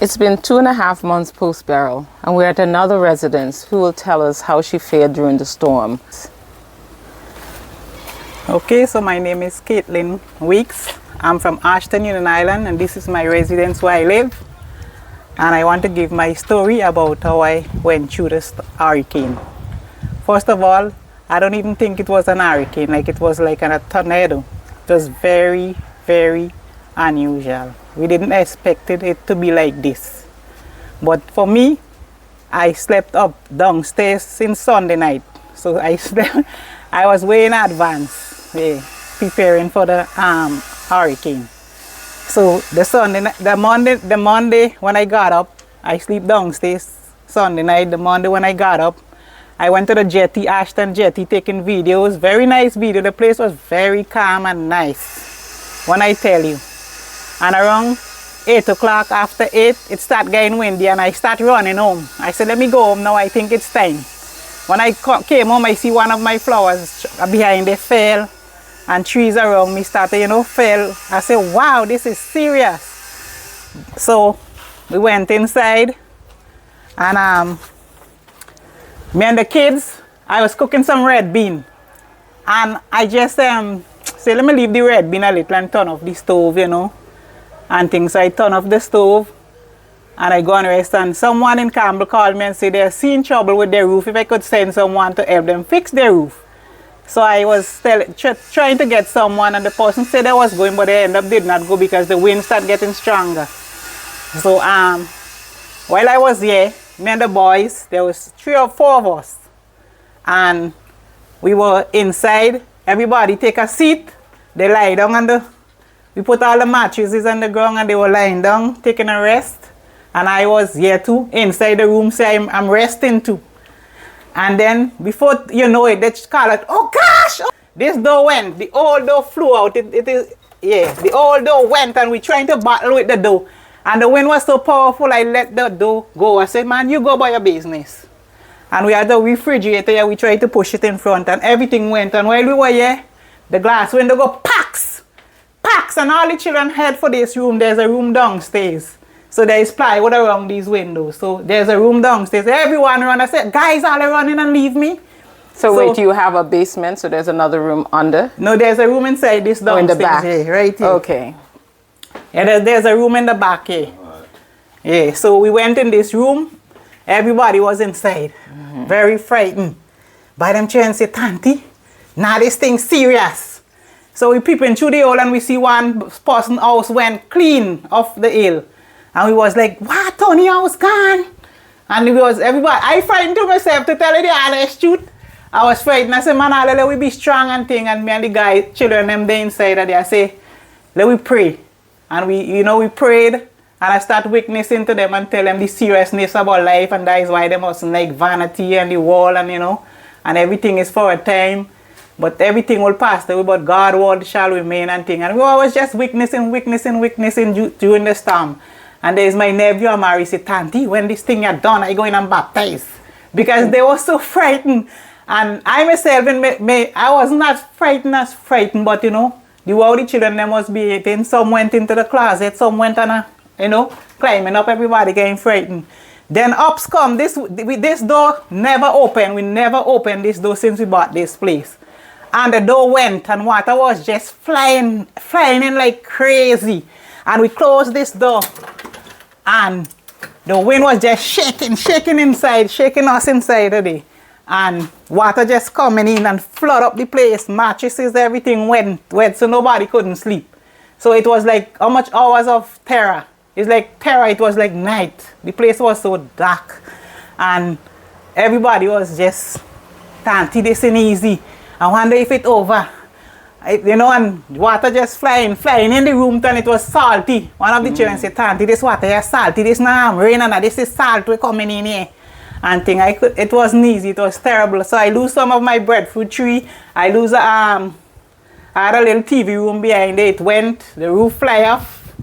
It's been 2.5 months post-Beryl, and we're at another residence who will tell us how she fared during the storm. Okay, so my name is Kathlyn Weeks. I'm from Ashton, Union Island, and this is my residence where I live. And I want to give my story about how I went through this hurricane. First of all, I don't even think it was an hurricane, like it was like a tornado. It was very, very unusual. We didn't expect it to be like this. But for me, I slept up downstairs since Sunday night. So I was way in advance, preparing for the hurricane. So the Monday when I got up, I sleep downstairs. Sunday night, the Monday when I got up, I went to the jetty, Ashton jetty, taking videos. Very nice video. The place was very calm and nice, when I tell you. And around 8 o'clock, after 8, it started getting windy and I start running home. I said, let me go home now, I think it's time. When I came home, I see one of my flowers behind it fell and trees around me started, fell. I said, wow, this is serious. So we went inside and me and the kids, I was cooking some red bean. And I just said, let me leave the red bean a little and turn off the stove, and things. So I turn off the stove and I go and rest, and someone in Campbell called me and said they're seeing trouble with their roof, if I could send someone to help them fix their roof. So I was trying to get someone, and the person said I was going, but they did not go because the wind started getting stronger. So while I was here, me and the boys, there was 3 or 4 of us, and we were inside. Everybody take a seat, they lie down on we put all the mattresses on the ground and they were lying down, taking a rest. And I was here too, inside the room, so I'm resting too. And then, before you know it, they call it, oh gosh! This door went, the old door flew out. The old door went and we trying to battle with the door. And the wind was so powerful, I let the door go. I said, man, you go by your business. And we had the refrigerator here, we tried to push it in front and everything went. And while we were here, the glass window go packs, and all the children head for this room. There's a room downstairs. So there is plywood around these windows. So there's a room downstairs. Everyone run. I said, guys, all running and leave me. So wait, you have a basement, so there's another room under? No, there's a room inside this downstairs. Oh, in the back? Here, right here. Okay. Yeah, there's a room in the back here. Yeah, so we went in this room. Everybody was inside. Very frightened. By them children say, Tanti, now this thing's serious. So we peeping through the hole and we see one person's house went clean off the hill. And we was like, what, Tony house gone? And it was everybody. I frightened to myself, to tell you the honest truth. I was frightened. I said, man, let we be strong and thing. And me and the guy, children, them they inside and I say, let we pray. And we prayed. And I start witnessing to them and tell them the seriousness about life. And that is why they mustn't like vanity and the wall and and everything is for a time. But everything will pass away, but God's word shall remain and thing. And we always just witnessing during the storm. And there's my nephew and Mary say, Tanti, when this thing are done, I go in and baptize. Because they were so frightened. And I myself, I was not frightened, but the way the children they must be eating. Some went into the closet, some went on climbing up, everybody getting frightened. Then ups come, this door never opened. We never opened this door since we bought this place. And the door went and water was just flying in like crazy. And we closed this door. And the wind was just shaking inside, shaking us inside today. And water just coming in and flood up the place. Mattresses, everything went, so nobody couldn't sleep. So it was like how much hours of terror. It's like terror, it was like night. The place was so dark. And everybody was just, Tanti, this ain't easy. I wonder if it's over. And water just flying in the room, and it was salty. One of the children said, Tanti, this water is salty. This now rain and this is salt coming in here. And it wasn't easy, it was terrible. So I lose some of my breadfruit tree. I lose I had a little TV room behind it. It went, the roof fly off.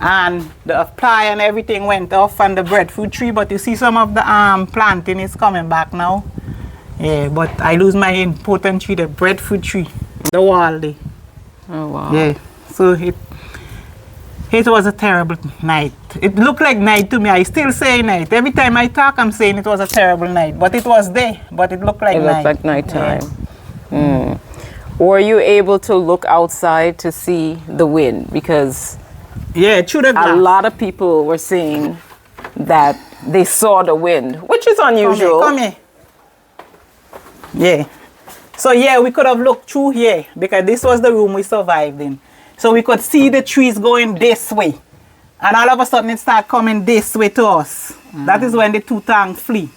And the ply and everything went off and the breadfruit tree. But you see some of the planting is coming back now. Yeah, but I lose my important tree, the breadfruit tree, the wall there. Oh wow. Yeah, so It was a terrible night. It looked like night to me. I still say night. Every time I talk, I'm saying it was a terrible night. But it was day, but it looked like It night. looked like nighttime. Were you able to look outside to see the wind? Because Yeah, through the a glass. lot of people were saying that they saw the wind, which is unusual. Come here. Yeah. So yeah, we could have looked through here because this was the room we survived in. So we could see the trees going this way. And all of a sudden it started coming this way to us. That is when the two tanks flee.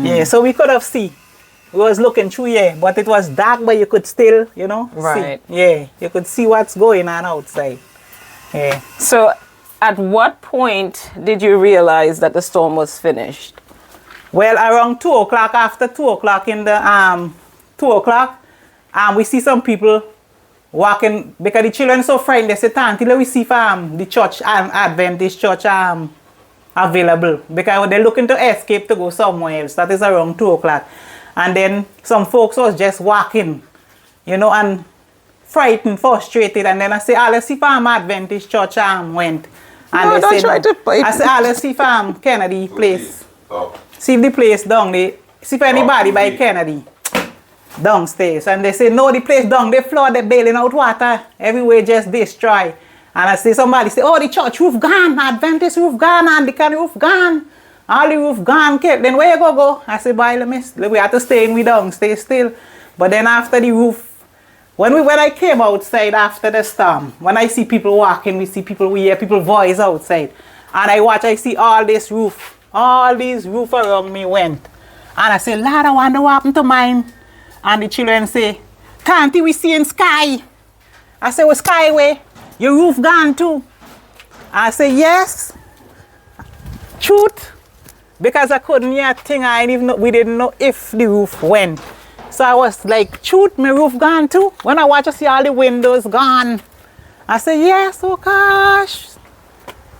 Yeah, so we could have seen. We was looking through here, but it was dark, but you could still, you know, Right. see. Yeah, you could see what's going on outside. Yeah. So, at what point did you realize that the storm was finished? Well, around 2 o'clock, after 2 o'clock in the 2 o'clock, we see some people walking because the children so frightened. They say, "Auntie, let me see if the church Adventist church available," because they're looking to escape to go somewhere else. That is around 2 o'clock, and then some folks was just walking, you know, and frightened, frustrated, and then I say, "Ah, let's see if Adventist church went." And No, they don't say, try to bite I say, "Ah, let's see if Kennedy place." Oh, See if the place down there. See if anybody by Kennedy downstairs. And they say, no, the place down, they flood, they're bailing out water. Everywhere just destroy. And I see somebody say, oh, the church roof gone, Adventist roof gone, and the Kennedy roof gone. All the roof gone, then where you go? I say, bye, we have to stay in we downstairs still. But then after the roof, when I came outside after the storm, when I see people walking, we hear people voice outside. And I see all these roof around me went. And I say, Lord, I wonder what happened to mine. And the children say, can't we see in sky? I say, well, sky way? Your roof gone too. I say, yes. Truth. Because I couldn't hear a thing. We didn't know if the roof went. So I was like, truth, my roof gone too. When I watch, I see all the windows gone. I say, yes, oh gosh.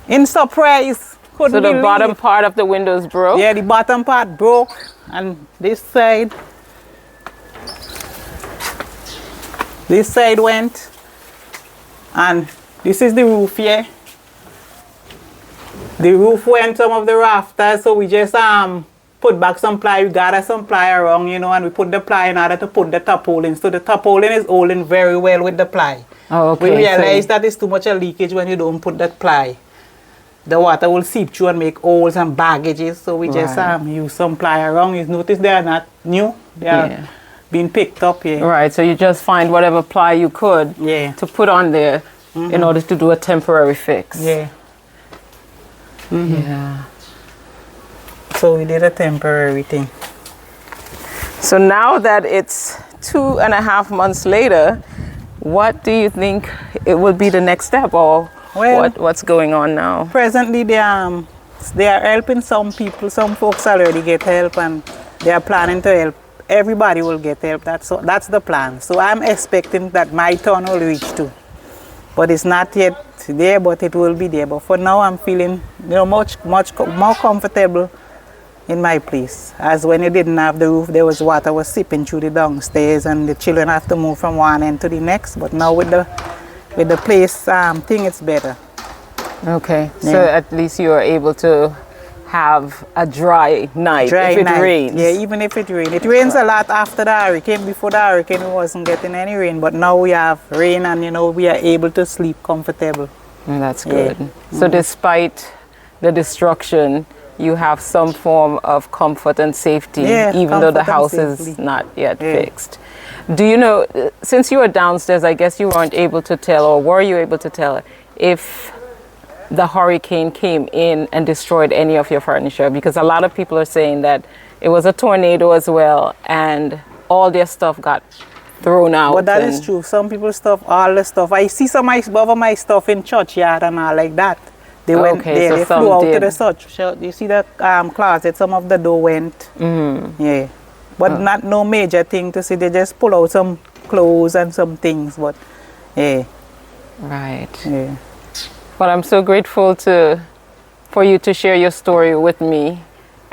In surprise. Couldn't So the believe. bottom part of the windows broke? Yeah, the bottom part broke. And this side went. And this is the roof here. The roof went, some of the rafters, so we just put back some ply. We gathered some ply around, you know, and we put the ply in order to put the tarpaulin. So the tarpaulin is holding very well with the ply. Oh, okay. We realize that it's too much a leakage when you don't put that ply. The water will seep through and make holes and baggages. So we just use some ply around. You notice they are not new. They are being picked up here. Right, so you just find whatever ply you could to put on there in order to do a temporary fix. Yeah. Yeah. So we did a temporary thing. So now that it's 2.5 months later, what do you think it would be the next step, or Well, what's going on now? Presently, they are helping some people. Some folks already get help, and they are planning to help. Everybody will get help. That's the plan. So I'm expecting that my turn will reach too. But it's not yet there, but it will be there. But for now, I'm feeling, you know, much more comfortable in my place. As when you didn't have the roof, there was water was seeping through the downstairs, and the children have to move from one end to the next. But now with the place thing, it's better. Okay, so at least you are able to have a dry night if it rains. Yeah, even if it rains. It rains a lot after the hurricane. Before the hurricane, we wasn't getting any rain, but now we have rain, and you know, we are able to sleep comfortable. That's good. So despite the destruction, you have some form of comfort and safety, even though the house is not yet fixed. Do you know, since you were downstairs, I guess you weren't able to tell, or were you able to tell, if the hurricane came in and destroyed any of your furniture? Because a lot of people are saying that it was a tornado as well, and all their stuff got thrown out. But that is true. Some people stuff all the stuff. I see some of my stuff in churchyard and all like that. They went there. They flew out to the church. You see the closet. Some of the door went. Yeah, but not no major thing to see. They just pull out some clothes and some things. But yeah, right. Yeah. But I'm so grateful for you to share your story with me,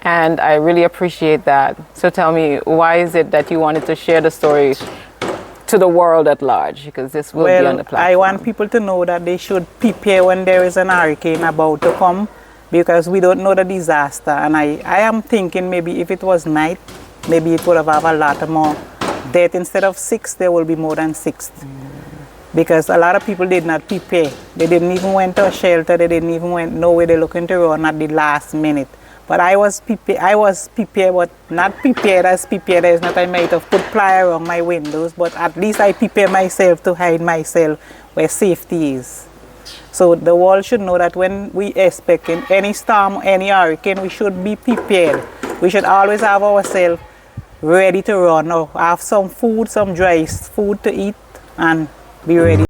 and I really appreciate that. So tell me, why is it that you wanted to share the story to the world at large? Because this will be on the platform. I want people to know that they should prepare when there is an hurricane about to come, because we don't know the disaster. And I am thinking maybe if it was night, maybe it would have a lot more death. Instead of 6, there will be more than 6. Because a lot of people did not prepare. They didn't even went to a shelter. They didn't even know where they're looking to run at the last minute. But I was prepared, but not prepared as not. I might have put ply around my windows, but at least I prepare myself to hide myself where safety is. So the world should know that when we expecting any storm, any hurricane, we should be prepared. We should always have ourselves ready to run, or have some food, some dry food to eat, and be ready.